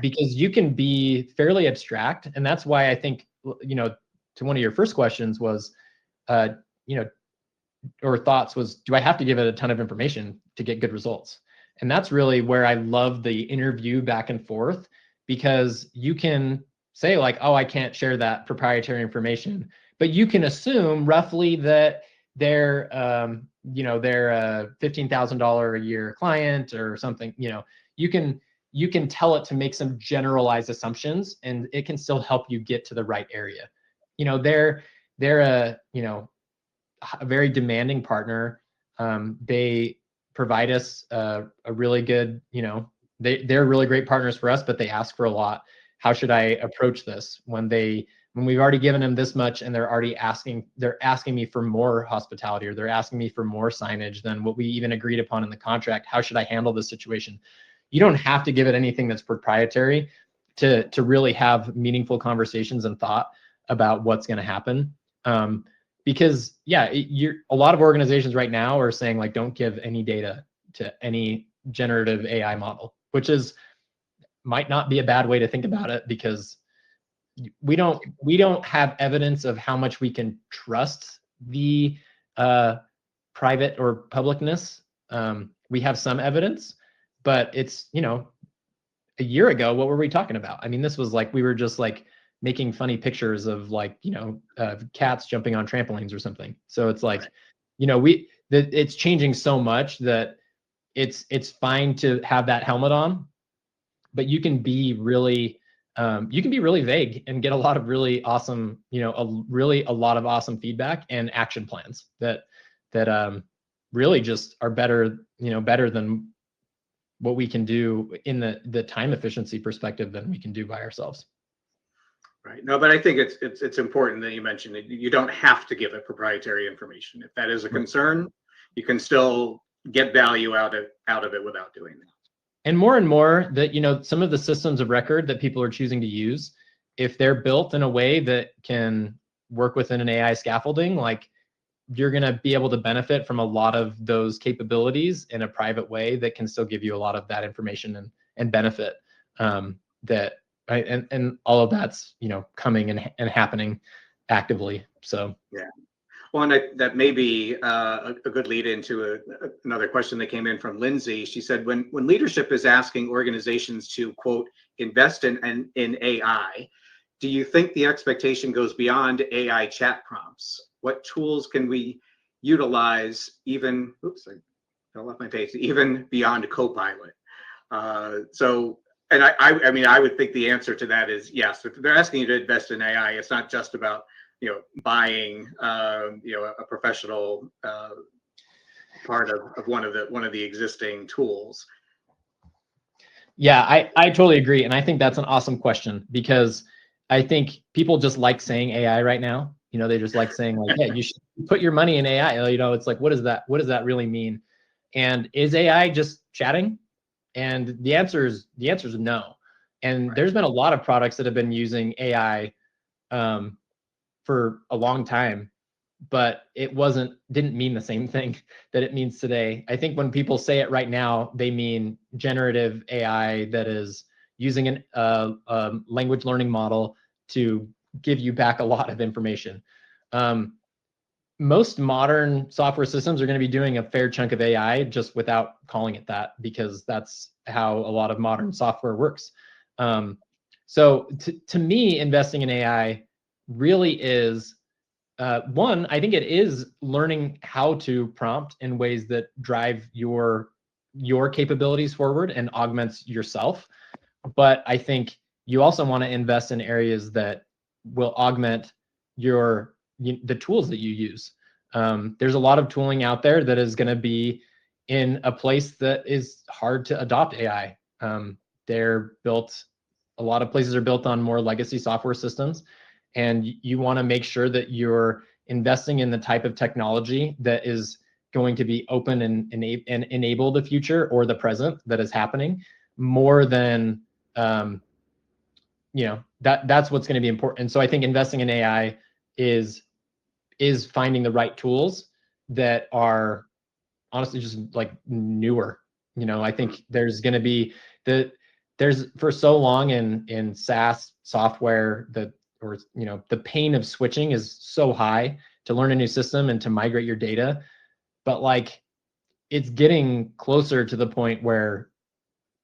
Because you can be fairly abstract, and that's why I think, to one of your first questions was, or thoughts was, do I have to give it a ton of information to get good results? And that's really where I love the interview back and forth, because you can say like, oh, I can't share that proprietary information, but you can assume roughly that they're, they're a $15,000 a year client or something. You can tell it to make some generalized assumptions, and it can still help you get to the right area. They're a very demanding partner. They provide us a really good, they're really great partners for us, but they ask for a lot. How should I approach this when we've already given them this much and they're asking me for more hospitality, or they're asking me for more signage than what we even agreed upon in the contract? How should I handle this situation? You don't have to give it anything that's proprietary to really have meaningful conversations and thought about what's going to happen. Because a lot of organizations right now are saying like, don't give any data to any generative AI model, which might not be a bad way to think about it, because we don't have evidence of how much we can trust the private or publicness. We have some evidence, but it's, a year ago, what were we talking about? I mean, this was like, we were just like making funny pictures of like, cats jumping on trampolines or something. So it's like, it's changing so much that it's fine to have that helmet on, but you can be really vague and get a lot of really awesome, a lot of awesome feedback and action plans that really just are better than what we can do in the time efficiency perspective than we can do by ourselves. Right. No, but I think it's important that you mentioned that you don't have to give it proprietary information. If that is a concern, you can still get value out of it without doing that. And more that, some of the systems of record that people are choosing to use, if they're built in a way that can work within an AI scaffolding, like, you're going to be able to benefit from a lot of those capabilities in a private way that can still give you a lot of that information and benefit, and all of that's, coming and happening actively. So yeah. Well, and that may be a good lead into another question that came in from Lindsay. She said, when leadership is asking organizations to, quote, invest in AI, do you think the expectation goes beyond AI chat prompts? What tools can we utilize even, I fell off my page, even beyond Copilot? And I mean, I would think the answer to that is yes. If they're asking you to invest in AI, it's not just about buying a professional part of one of the existing tools. Yeah, I totally agree, and I think that's an awesome question, because I think people just like saying AI right now. They just like saying like, yeah, you should put your money in AI. It's like, what does that really mean? And is AI just chatting? And the answer is no. And right. There's been a lot of products that have been using AI for a long time, but it didn't mean the same thing that it means today. I think when people say it right now, they mean generative AI that is using a language learning model to give you back a lot of information. Most modern software systems are going to be doing a fair chunk of AI just without calling it that, because that's how a lot of modern software works. So to me, investing in AI really is, one, I think it is learning how to prompt in ways that drive your capabilities forward and augments yourself. But I think you also want to invest in areas that will augment the tools that you use. There's a lot of tooling out there that is going to be in a place that is hard to adopt AI. A lot of places are built on more legacy software systems, and you want to make sure that you're investing in the type of technology that is going to be open and enable the future or the present that is happening, more than that's what's going to be important. And so I think investing in AI is finding the right tools that are honestly just like newer. I think there's going to be there's for so long in SaaS software the pain of switching is so high to learn a new system and to migrate your data, but like it's getting closer to the point where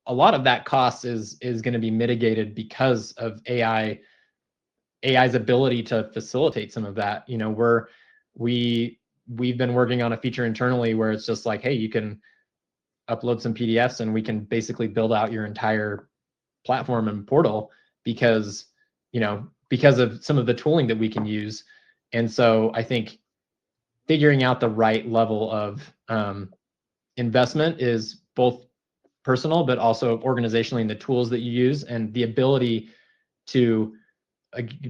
a lot of that cost is going to be mitigated because of AI's ability to facilitate some of that. We've been working on a feature internally where it's just like, hey, you can upload some PDFs and we can basically build out your entire platform and portal because of some of the tooling that we can use. And so I think figuring out the right level of investment is both personal, but also organizationally in the tools that you use and the ability to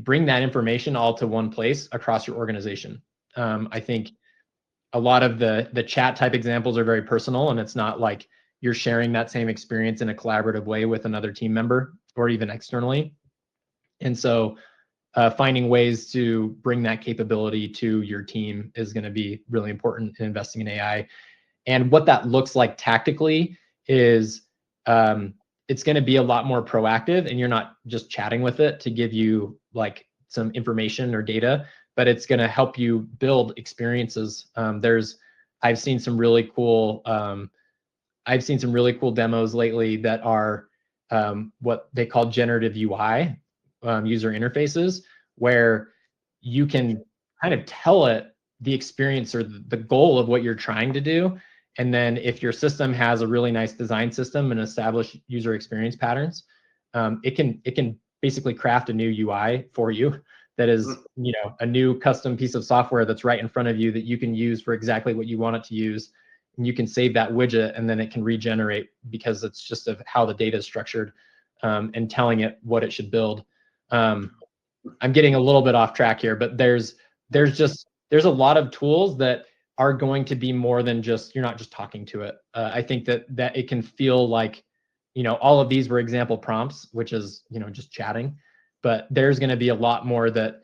bring that information all to one place across your organization. I think a lot of the chat type examples are very personal, and it's not like you're sharing that same experience in a collaborative way with another team member or even externally. And so finding ways to bring that capability to your team is going to be really important in investing in AI. And what that looks like tactically is it's going to be a lot more proactive, and you're not just chatting with it to give you like some information or data, but it's going to help you build experiences. I've seen some really cool demos lately that are what they call generative UI user interfaces, where you can kind of tell it the experience or the goal of what you're trying to do. And then if your system has a really nice design system and established user experience patterns, it can basically craft a new UI for you that is, a new custom piece of software that's right in front of you that you can use for exactly what you want it to use. And you can save that widget, and then it can regenerate because it's just of how the data is structured, and telling it what it should build. I'm getting a little bit off track here, but there's a lot of tools that are going to be more than just, you're not just talking to it. I think that it can feel like, all of these were example prompts, which is, just chatting, but there's going to be a lot more that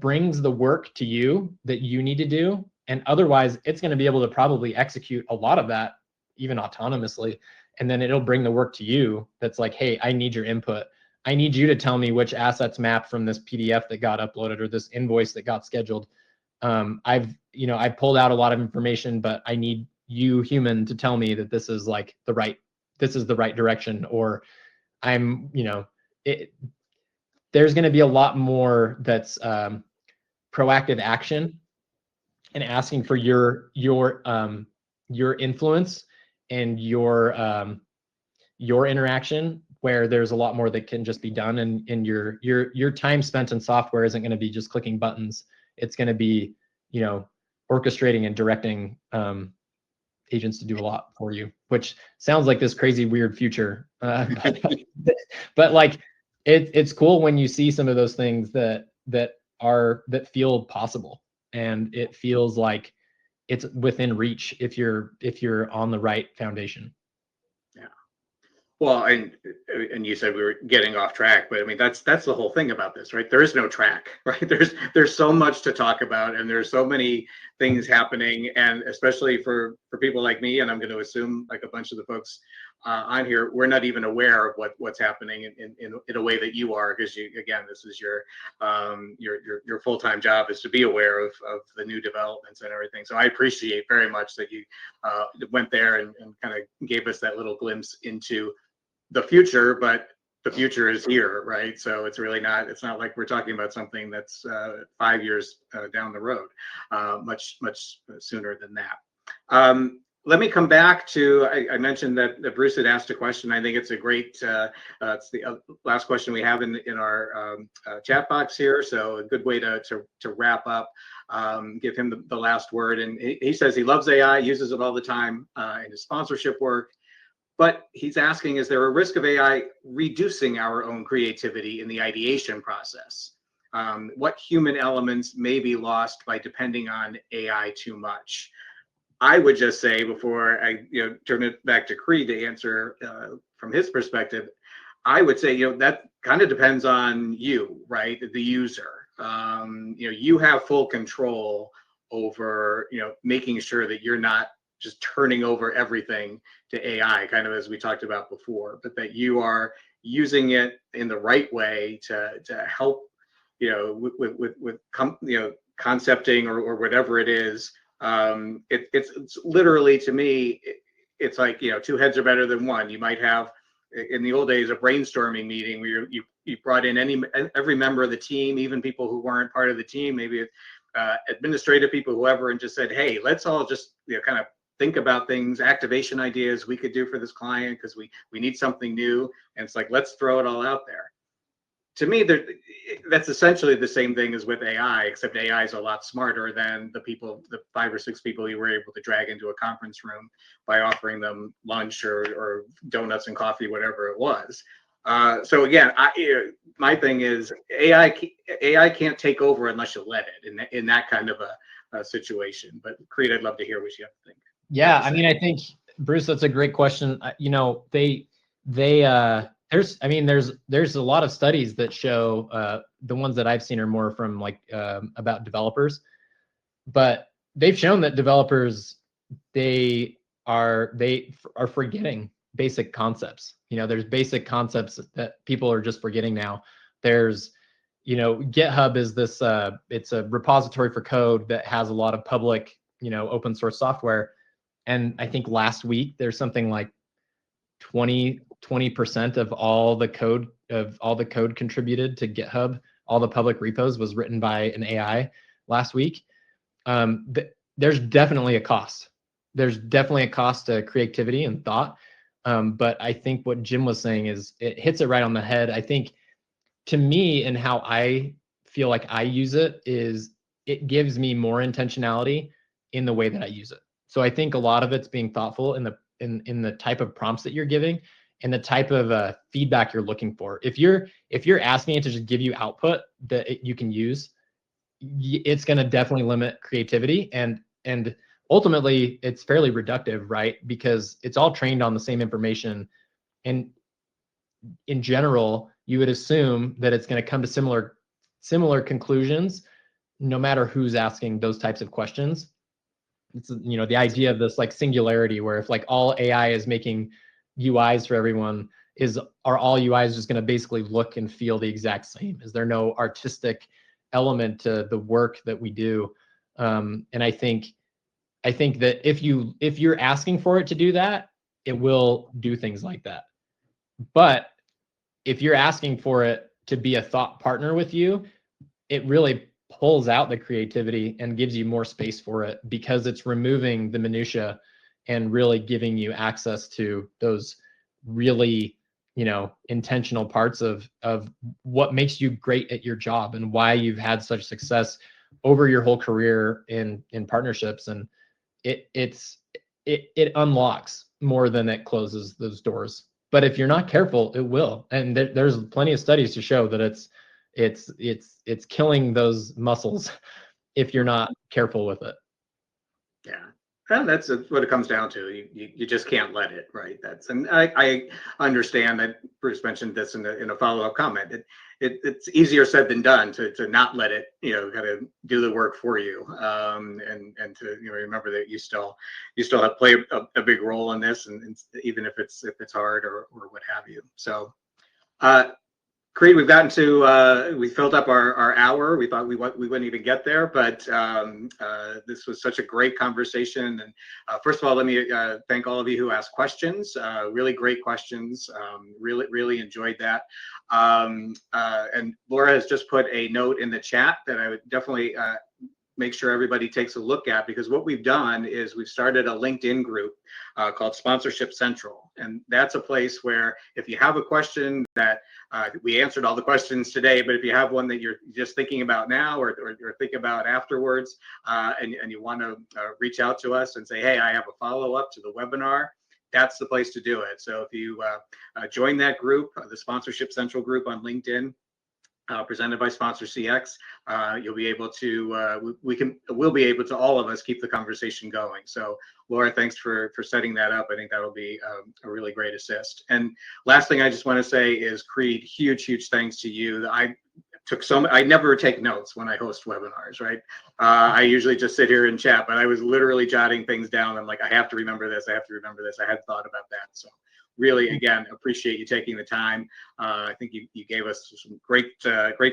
brings the work to you that you need to do. And otherwise it's going to be able to probably execute a lot of that even autonomously. And then it'll bring the work to you that's like, hey, I need your input. I need you to tell me which assets map from this PDF that got uploaded or this invoice that got scheduled. I've pulled out a lot of information, but I need you, human, to tell me that this is like this is the right direction, or there's going to be a lot more that's proactive action and asking for your influence and your interaction, where there's a lot more that can just be done, and your time spent in software isn't going to be just clicking buttons. It's going to be, orchestrating and directing agents to do a lot for you, which sounds like this crazy weird future. But like it's cool when you see some of those things that feel possible, and it feels like it's within reach if you're on the right foundation. Well, and you said we were getting off track, but I mean that's the whole thing about this, right? There is no track, right? There's so much to talk about, and there's so many things happening, and especially for people like me, and I'm going to assume like a bunch of the folks on here, we're not even aware of what's happening in a way that you are, because this is your full-time job is to be aware of the new developments and everything. So I appreciate very much that you went there and kind of gave us that little glimpse into the future, but the future is here, right? So it's not like we're talking about something that's 5 years down the road, much sooner than that. let me come back to, I mentioned that Bruce had asked a question. I think it's a great, it's the last question we have in our chat box here. So a good way to wrap up, give him the last word. And he says he loves AI, uses it all the time in his sponsorship work. But he's asking, is there a risk of AI reducing our own creativity in the ideation process? What human elements may be lost by depending on AI too much? I would just say, before I turn it back to Creed to answer from his perspective, I would say that kind of depends on you, right? The user. You have full control over making sure that you're not just turning over everything to AI, kind of as we talked about before, but that you are using it in the right way to help with concepting or whatever it is. It's literally, to me, it's like two heads are better than one. You might have, in the old days, a brainstorming meeting where you brought in every member of the team, even people who weren't part of the team, maybe administrative people, whoever, and just said, hey, let's all just kind of think about things, activation ideas we could do for this client because we need something new. And it's like, let's throw it all out there. To me, that's essentially the same thing as with AI, except AI is a lot smarter than the 5 or 6 people you were able to drag into a conference room by offering them lunch or donuts and coffee, whatever it was. So again, my thing is AI can't take over unless you let it in that kind of a situation. But Creed, I'd love to hear what you have to think. Yeah, I mean, I think, Bruce, that's a great question. There's a lot of studies that show, the ones that I've seen are more from about developers, but they've shown that developers, they are forgetting basic concepts. There's basic concepts that people are just forgetting now. There's, GitHub is this, it's a repository for code that has a lot of public, open source software. And I think last week there's something like 20% of all the code contributed to GitHub, all the public repos was written by an AI last week. There's definitely a cost. There's definitely a cost to creativity and thought. But I think what Jim was saying is it hits it right on the head. I think, to me, and how I feel like I use it, is it gives me more intentionality in the way that I use it. So I think a lot of it's being thoughtful in the type of prompts that you're giving and the type of feedback you're looking for. If you're asking it to just give you output that you can use, it's going to definitely limit creativity, and ultimately it's fairly reductive, right? Because it's all trained on the same information, and in general, you would assume that it's going to come to similar conclusions, no matter who's asking those types of questions. It's the idea of this singularity, where if all AI is making UIs for everyone, are all UIs just going to basically look and feel the exact same? Is there no artistic element to the work that we do? And I think that if you're asking for it to do that, it will do things like that. But if you're asking for it to be a thought partner with you, it really pulls out the creativity and gives you more space for it, because it's removing the minutia and really giving you access to those really intentional parts of what makes you great at your job and why you've had such success over your whole career in partnerships. And it unlocks more than it closes those doors. But if you're not careful, it will. And there's plenty of studies to show that it's killing those muscles if you're not careful with it. Yeah. And that's what it comes down to. You just can't let it, right? And I understand that Bruce mentioned this in a follow-up comment. It's easier said than done to not let it, kind of do the work for you, and to remember that you still have play a big role in this, and even if it's hard or what have you. So, Creed, we've gotten to, we filled up our hour. We thought we wouldn't even get there, but this was such a great conversation. And first of all, let me thank all of you who asked questions, really great questions. Really enjoyed that. And Laura has just put a note in the chat that I would definitely make sure everybody takes a look at, because what we've done is we've started a LinkedIn group called Sponsorship Central. And that's a place where if you have a question that we answered all the questions today, but if you have one that you're just thinking about now or think about afterwards, and you want to reach out to us and say, hey, I have a follow-up to the webinar, that's the place to do it. So if you join that group, the Sponsorship Central group on LinkedIn, presented by Sponsor CX, you'll be able to, we'll be able to, all of us, keep the conversation going. So Laura, thanks for setting that up. I think that'll be a really great assist. And last thing I just want to say is, Creed, huge thanks to you. I never take notes when I host webinars, right? I usually just sit here and chat, but I was literally jotting things down. I'm like, I have to remember this. I have to remember this. I hadn't thought about that. So really, again, appreciate you taking the time. I think you gave us some great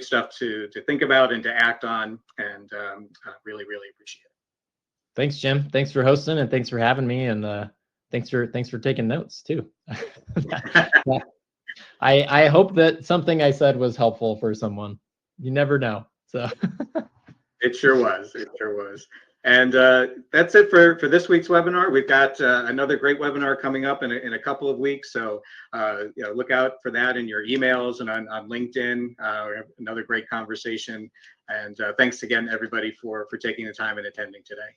stuff to think about and to act on, and really appreciate it. Thanks, Jim. Thanks for hosting, and thanks for having me, and thanks for taking notes too. I hope that something I said was helpful for someone. You never know. So It sure was. It sure was. And that's it for this week's webinar. We've got another great webinar coming up in a couple of weeks. So look out for that in your emails and on LinkedIn. We have another great conversation. And thanks again, everybody, for taking the time and attending today.